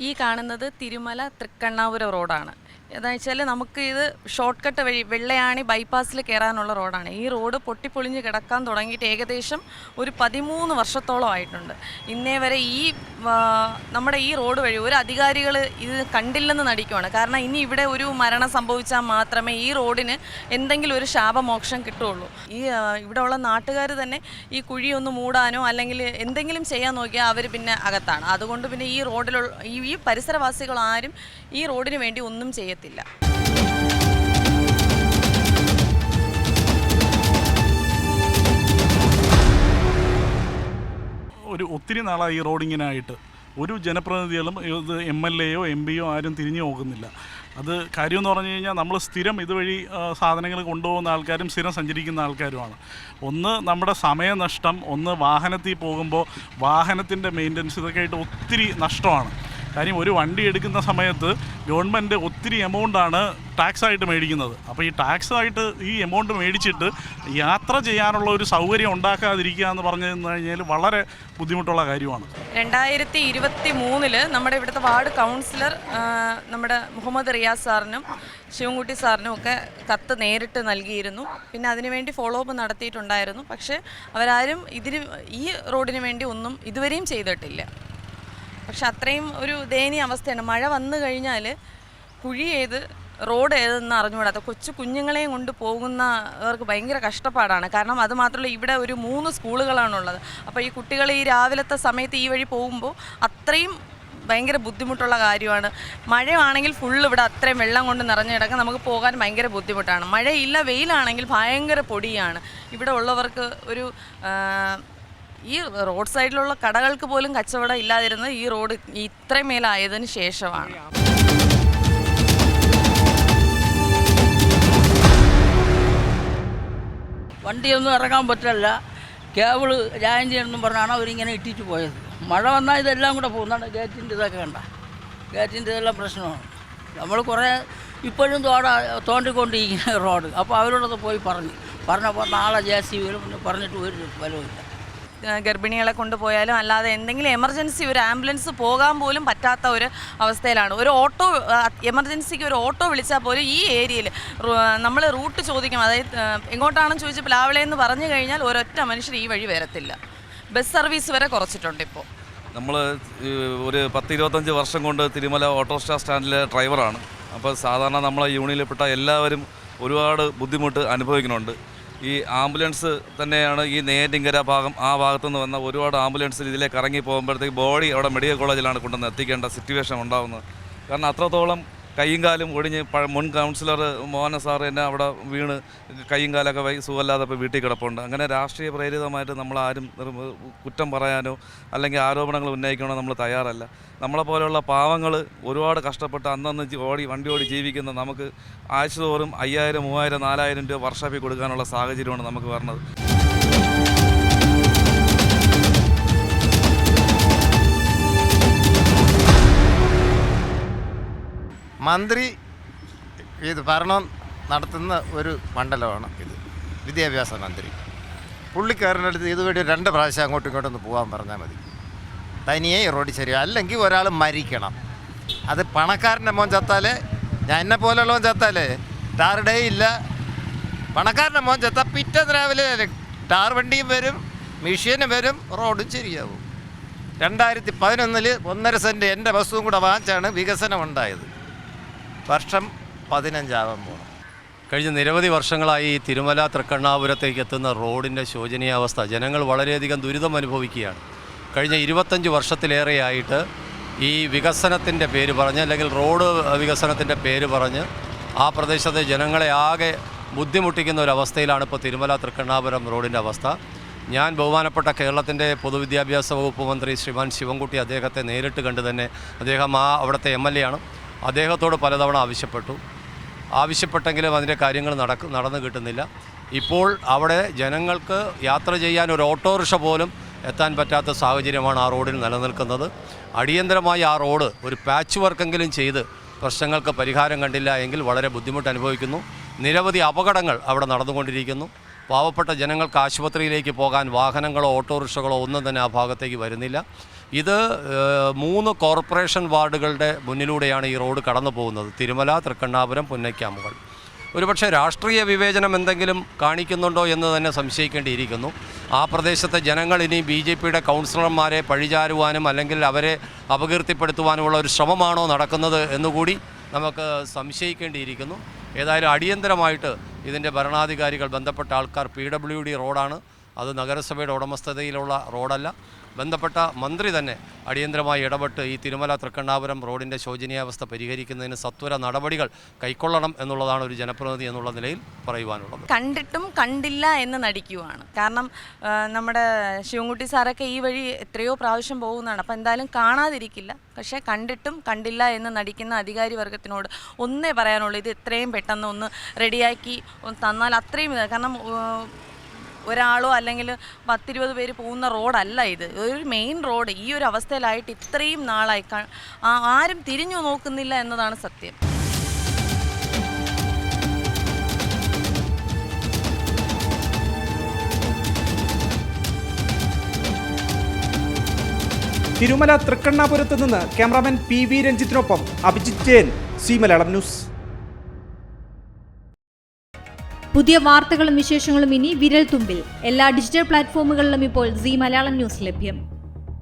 ഈ കാണുന്നത് തിരുമല തൃക്കണ്ണാപുരം റോഡാണ്. എന്താണെന്ന് വെച്ചാൽ നമുക്ക് ഇത് ഷോർട്ട് കട്ട് വഴി വെള്ളയാണി ബൈപ്പാസിൽ കയറാനുള്ള റോഡാണ്. ഈ റോഡ് പൊട്ടിപ്പൊളിഞ്ഞ് കിടക്കാൻ തുടങ്ങിയിട്ട് ഏകദേശം ഒരു 13 വർഷത്തോളം ആയിട്ടുണ്ട്. ഇന്നേ വരെ നമ്മുടെ ഈ റോഡ് വഴി ഒരു അധികാരികൾ ഇത് കണ്ടില്ലെന്ന് നടിക്കുവാണ്. കാരണം ഇനി ഇവിടെ ഒരു മരണം സംഭവിച്ചാൽ മാത്രമേ ഈ റോഡിന് എന്തെങ്കിലും ഒരു ശാപമോക്ഷം കിട്ടുകയുള്ളൂ. ഇവിടെയുള്ള നാട്ടുകാർ തന്നെ ഈ കുഴിയൊന്ന് മൂടാനോ അല്ലെങ്കിൽ എന്തെങ്കിലും ചെയ്യാൻ നോക്കിയാൽ അവർ പിന്നെ അകത്താണ്. അതുകൊണ്ട് പിന്നെ ഈ റോഡിലുള്ള ഈ പരിസരവാസികൾ ആരും ഈ റോഡിന് വേണ്ടി ഒന്നും ചെയ്യത്തില്ല. ഒത്തിരി നാളായി ഈ റോഡിങ്ങിനായിട്ട് ഒരു ജനപ്രതിനിധികളും ഇത് MLA യോ MP യോ ആരും തിരിഞ്ഞു നോക്കുന്നില്ല. അത് കാര്യമെന്ന് പറഞ്ഞു കഴിഞ്ഞാൽ നമ്മൾ സ്ഥിരം ഇതുവഴി സാധനങ്ങൾ കൊണ്ടുപോകുന്ന ആൾക്കാരും സ്ഥിരം സഞ്ചരിക്കുന്ന ആൾക്കാരുമാണ്. ഒന്ന് നമ്മുടെ സമയനഷ്ടം, ഒന്ന് വാഹനത്തിൽ പോകുമ്പോൾ വാഹനത്തിൻ്റെ മെയിൻ്റനൻസ്, ഇതൊക്കെ ആയിട്ട് ഒത്തിരി നഷ്ടമാണ്. കാര്യം ഒരു വണ്ടി എടുക്കുന്ന സമയത്ത് ഗവൺമെൻറ് ഒത്തിരി എമൗണ്ടാണ് ടാക്സായിട്ട് മേടിക്കുന്നത്. അപ്പോൾ ഈ ടാക്സായിട്ട് ഈ എമൗണ്ട് മേടിച്ചിട്ട് യാത്ര ചെയ്യാനുള്ള ഒരു സൗകര്യം ഉണ്ടാക്കാതിരിക്കുക എന്ന് പറഞ്ഞു കഴിഞ്ഞാൽ വളരെ ബുദ്ധിമുട്ടുള്ള കാര്യമാണ്. 2023 നമ്മുടെ ഇവിടുത്തെ വാർഡ് കൗൺസിലർ നമ്മുടെ മുഹമ്മദ് റിയാസ് സാറിനും ശിവൻകുട്ടി സാറിനും ഒക്കെ കത്ത് നേരിട്ട് നൽകിയിരുന്നു. പിന്നെ അതിനുവേണ്ടി ഫോളോ അപ്പ് നടത്തിയിട്ടുണ്ടായിരുന്നു. പക്ഷേ അവരാരും ഈ റോഡിന് വേണ്ടി ഒന്നും ഇതുവരെയും ചെയ്തിട്ടില്ല. പക്ഷെ അത്രയും ഒരു ദയനീയ അവസ്ഥയാണ്. മഴ വന്നു കഴിഞ്ഞാൽ കുഴി ഏത് റോഡ് ഏതെന്ന് അറിഞ്ഞുകൂടാത്ത കൊച്ചു കുഞ്ഞുങ്ങളെയും കൊണ്ട് പോകുന്നവർക്ക് ഭയങ്കര കഷ്ടപ്പാടാണ്. കാരണം അതുമാത്രമല്ല, ഇവിടെ ഒരു 3 സ്കൂളുകളാണുള്ളത്. അപ്പോൾ ഈ കുട്ടികൾ ഈ രാവിലത്തെ സമയത്ത് ഈ വഴി പോകുമ്പോൾ അത്രയും ഭയങ്കര ബുദ്ധിമുട്ടുള്ള കാര്യമാണ്. മഴയാണെങ്കിൽ ഫുള്ള് ഇവിടെ അത്രയും വെള്ളം കൊണ്ട് നിറഞ്ഞു കിടക്കാൻ നമുക്ക് പോകാൻ ഭയങ്കര ബുദ്ധിമുട്ടാണ്. മഴയില്ല, വെയിലാണെങ്കിൽ ഭയങ്കര പൊടിയാണ്. ഇവിടെ ഉള്ളവർക്ക് ഒരു ഈ റോഡ് സൈഡിലുള്ള കടകൾക്ക് പോലും കച്ചവടം ഇല്ലാതിരുന്നത് ഈ റോഡ് ഇത്രയും മേലായതിനു ശേഷമാണ്. വണ്ടിയൊന്നും ഇറങ്ങാൻ പറ്റില്ല. കേബിള് ജോയിൻ ചെയ്യണമെന്നും പറഞ്ഞാണ് അവരിങ്ങനെ ഇട്ടിട്ട് പോയത്. മഴ വന്നാൽ ഇതെല്ലാം കൂടെ പോകുന്നതാണ്. ഗേറ്റിൻ്റെ ഇതൊക്കെ കണ്ട, ഗേറ്റിൻ്റെ ഇതെല്ലാം പ്രശ്നമാണ്. നമ്മൾ കുറേ ഇപ്പോഴും തോണ്ടിക്കൊണ്ടിരിക്കുന്ന റോഡ്. അപ്പോൾ അവരോടൊക്കെ പോയി പറഞ്ഞപ്പോൾ നാളെ JCB പറഞ്ഞിട്ട് ഒരു ഫലവുമില്ല. ഗർഭിണികളെ കൊണ്ടുപോയാലും അല്ലാതെ എന്തെങ്കിലും എമർജൻസി ഒരു ആംബുലൻസ് പോകാൻ പോലും പറ്റാത്ത ഒരു അവസ്ഥയിലാണ്. ഒരു ഓട്ടോ എമർജൻസിക്ക് ഒരു ഓട്ടോ വിളിച്ചാൽ പോലും ഈ ഏരിയയിൽ നമ്മൾ റൂട്ട് ചോദിക്കും. അതായത് എങ്ങോട്ടാണെന്ന് ചോദിച്ചാൽ പ്ലാവിളയെന്ന് പറഞ്ഞു കഴിഞ്ഞാൽ ഒരൊറ്റ മനുഷ്യർ ഈ വഴി വരത്തില്ല. ബസ് സർവീസ് വരെ കുറച്ചിട്ടുണ്ട്. ഇപ്പോൾ നമ്മൾ ഒരു 10-25 വർഷം കൊണ്ട് തിരുമല ഓട്ടോറിക്ഷ സ്റ്റാൻഡിലെ ഡ്രൈവറാണ്. അപ്പോൾ സാധാരണ നമ്മളെ യൂണിയനിൽപ്പെട്ട എല്ലാവരും ഒരുപാട് ബുദ്ധിമുട്ട് അനുഭവിക്കുന്നുണ്ട്. ഈ ആംബുലൻസ് തന്നെയാണ് ഈ നെയ്യാറ്റിൻകര ഭാഗം, ആ ഭാഗത്തുനിന്ന് വന്ന ഒരുപാട് ആംബുലൻസിൽ ഇതിലേക്ക് ഇറങ്ങി പോകുമ്പോഴത്തേക്ക് ബോഡി അവിടെ മെഡിക്കൽ കോളേജിലാണ് കൊണ്ടുവന്ന് എത്തിക്കേണ്ട സിറ്റുവേഷൻ ഉണ്ടാകുന്നത്. കാരണം അത്രത്തോളം കൈയും കാലും ഒടിഞ്ഞ് മുൻ കൗൺസിലർ മോഹന സാർ എന്നെ അവിടെ വീണ് കൈയും കാലൊക്കെ സുഖമില്ലാതെ ഇപ്പോൾ വീട്ടിൽ കിടപ്പുണ്ട്. അങ്ങനെ രാഷ്ട്രീയ പ്രേരിതമായിട്ട് നമ്മളാരും കുറ്റം പറയാനോ അല്ലെങ്കിൽ ആരോപണങ്ങൾ ഉന്നയിക്കണോ നമ്മൾ തയ്യാറല്ല. നമ്മളെപ്പോലെയുള്ള പാവങ്ങൾ ഒരുപാട് കഷ്ടപ്പെട്ട് അന്നന്ന് വണ്ടി ഓടി ജീവിക്കുന്ന നമുക്ക് ആഴ്ച തോറും 5000, 3000, 4000 രൂപ വർഷാപ്പിൽ കൊടുക്കാനുള്ള സാഹചര്യമാണ് നമുക്ക് വരുന്നത്. മന്ത്രി ഇത് ഭരണം നടത്തുന്ന ഒരു മണ്ഡലമാണ് ഇത്, വിദ്യാഭ്യാസ മന്ത്രി. പുള്ളിക്കാരൻ്റെ അടുത്ത് ഇതുവഴി 2 പ്രാവശ്യം അങ്ങോട്ടും ഇങ്ങോട്ടൊന്ന് പോകാൻ പറഞ്ഞാൽ മതി. തനിയെ റോഡ് ശരിയാ, അല്ലെങ്കിൽ ഒരാൾ മരിക്കണം. അത് പണക്കാരൻ്റെ മോൻ ചത്താലേ, ഞാൻ എന്നെ പോലെയുള്ളവൻ ചത്താലേ ടാർ ഡേ ഇല്ല. പണക്കാരൻ്റെ മോൻ ചത്താൽ പിറ്റേന്ന് രാവിലെ ടാർ വണ്ടിയും വരും, മെഷീനും വരും, റോഡും ശരിയാവും. 2011 1.5 സെൻറ്റ് എൻ്റെ വസ്തുവും കൂടെ വാങ്ങിച്ചാണ് വികസനം ഉണ്ടായത്. വർഷം 15 ആവാൻ പോകണം. കഴിഞ്ഞ നിരവധി വർഷങ്ങളായി ഈ തിരുമല തൃക്കണ്ണാപുരത്തേക്ക് എത്തുന്ന റോഡിൻ്റെ ശോചനീയാവസ്ഥ ജനങ്ങൾ വളരെയധികം ദുരിതം അനുഭവിക്കുകയാണ്. കഴിഞ്ഞ 25 വർഷത്തിലേറെയായിട്ട് ഈ വികസനത്തിൻ്റെ പേര് പറഞ്ഞ്, അല്ലെങ്കിൽ റോഡ് വികസനത്തിൻ്റെ പേര് പറഞ്ഞ് ആ പ്രദേശത്തെ ജനങ്ങളെ ആകെ ബുദ്ധിമുട്ടിക്കുന്ന ഒരവസ്ഥയിലാണ് ഇപ്പോൾ തിരുമല തൃക്കണ്ണാപുരം റോഡിൻ്റെ അവസ്ഥ. ഞാൻ ബഹുമാനപ്പെട്ട കേരളത്തിൻ്റെ പൊതുവിദ്യാഭ്യാസ വകുപ്പ് മന്ത്രി ശ്രീമാൻ ശിവൻകുട്ടി അദ്ദേഹത്തെ നേരിട്ട് കണ്ട് തന്നെ, അദ്ദേഹം അവിടുത്തെ MLA ആണ്, അദ്ദേഹത്തോട് പലതവണ ആവശ്യപ്പെട്ടെങ്കിലും അതിൻ്റെ കാര്യങ്ങൾ നടന്നു കിട്ടുന്നില്ല. ഇപ്പോൾ അവിടെ ജനങ്ങൾക്ക് യാത്ര ചെയ്യാൻ ഒരു ഓട്ടോറിക്ഷ പോലും എത്താൻ പറ്റാത്ത സാഹചര്യമാണ് ആ റോഡിൽ നിലനിൽക്കുന്നത്. അടിയന്തരമായി ആ റോഡ് ഒരു പാച്ച് വർക്കെങ്കിലും ചെയ്ത് പ്രശ്നങ്ങൾക്ക് പരിഹാരം കണ്ടില്ല എങ്കിൽ വളരെ ബുദ്ധിമുട്ട് അനുഭവിക്കുന്നു. നിരവധി അപകടങ്ങൾ അവിടെ നടന്നുകൊണ്ടിരിക്കുന്നു. പാവപ്പെട്ട ജനങ്ങൾക്ക് ആശുപത്രിയിലേക്ക് പോകാൻ വാഹനങ്ങളോ ഓട്ടോറിക്ഷകളോ ഒന്നും തന്നെ ആ ഭാഗത്തേക്ക് വരുന്നില്ല. ഇത് 3 കോർപ്പറേഷൻ വാർഡുകളുടെ മുന്നിലൂടെയാണ് ഈ റോഡ് കടന്നു പോകുന്നത്. തിരുമല, തൃക്കണ്ണാപുരം, പുന്നയ്ക്കാമുകൾ. ഒരുപക്ഷെ രാഷ്ട്രീയ വിവേചനം എന്തെങ്കിലും കാണിക്കുന്നുണ്ടോ എന്ന് തന്നെ സംശയിക്കേണ്ടിയിരിക്കുന്നു. ആ പ്രദേശത്തെ ജനങ്ങൾ ഇനി BJPയുടെ കൗൺസിലർമാരെ പഴിചാരുവാനും അല്ലെങ്കിൽ അവരെ അപകീർത്തിപ്പെടുത്തുവാനുമുള്ള ഒരു ശ്രമമാണോ നടക്കുന്നത് എന്നുകൂടി നമുക്ക് സംശയിക്കേണ്ടിയിരിക്കുന്നു. ഏതായാലും അടിയന്തരമായിട്ട് ഇതിൻ്റെ ഭരണാധികാരികൾ, ബന്ധപ്പെട്ട ആൾക്കാർ, PWD റോഡാണ്, അത് നഗരസഭയുടെ ഉടമസ്ഥതയിലുള്ള റോഡല്ല, ബന്ധപ്പെട്ട മന്ത്രി തന്നെ അടിയന്തരമായി ഇടപെട്ട് ഈ തിരുമല തൃക്കണ്ണാപുരം റോഡിൻ്റെ ശോചനീയാവസ്ഥ പരിഹരിക്കുന്നതിന് സത്വര നടപടികൾ കൈക്കൊള്ളണം എന്നുള്ളതാണ് ഒരു ജനപ്രതിനിധി എന്നുള്ള നിലയിൽ പറയുവാനുള്ളത്. കണ്ടിട്ടും കണ്ടില്ല എന്ന് നടിക്കുവാണ്. കാരണം നമ്മുടെ ശിവൻകുട്ടി സാറൊക്കെ ഈ വഴി എത്രയോ പ്രാവശ്യം പോകുന്നതാണ്. അപ്പോൾ എന്തായാലും കാണാതിരിക്കില്ല. പക്ഷേ കണ്ടിട്ടും കണ്ടില്ല എന്ന് നടിക്കുന്ന അധികാരി വർഗത്തിനോട് ഒന്നേ പറയാനുള്ളൂ, ഇത് എത്രയും പെട്ടെന്ന് ഒന്ന് റെഡിയാക്കി തന്നാൽ അത്രയും കാരണം ഒരാളോ അല്ലെങ്കിൽ 10-20 പേര് പോകുന്ന റോഡല്ല ഇത്. ഒരു മെയിൻ റോഡ് ഈ ഒരു അവസ്ഥയിലായിട്ട് ഇത്രയും നാളായി ആരും തിരിഞ്ഞു നോക്കുന്നില്ല എന്നതാണ് സത്യം. തിരുമല തൃക്കണ്ണാപുരത്ത് നിന്ന് ക്യാമറാമാൻ PV രഞ്ജിത്തിനൊപ്പം അഭിജിത്ത് ജയൻ, സി മലയാളം ന്യൂസ്. പുതിയ വാർത്തകളും വിശേഷങ്ങളും ഇനി വിരൽ തുമ്പിൽ. എല്ലാ ഡിജിറ്റൽ പ്ലാറ്റ്ഫോമുകളിലും ഇപ്പോൾ സി മലയാളം ന്യൂസ് ലഭ്യം.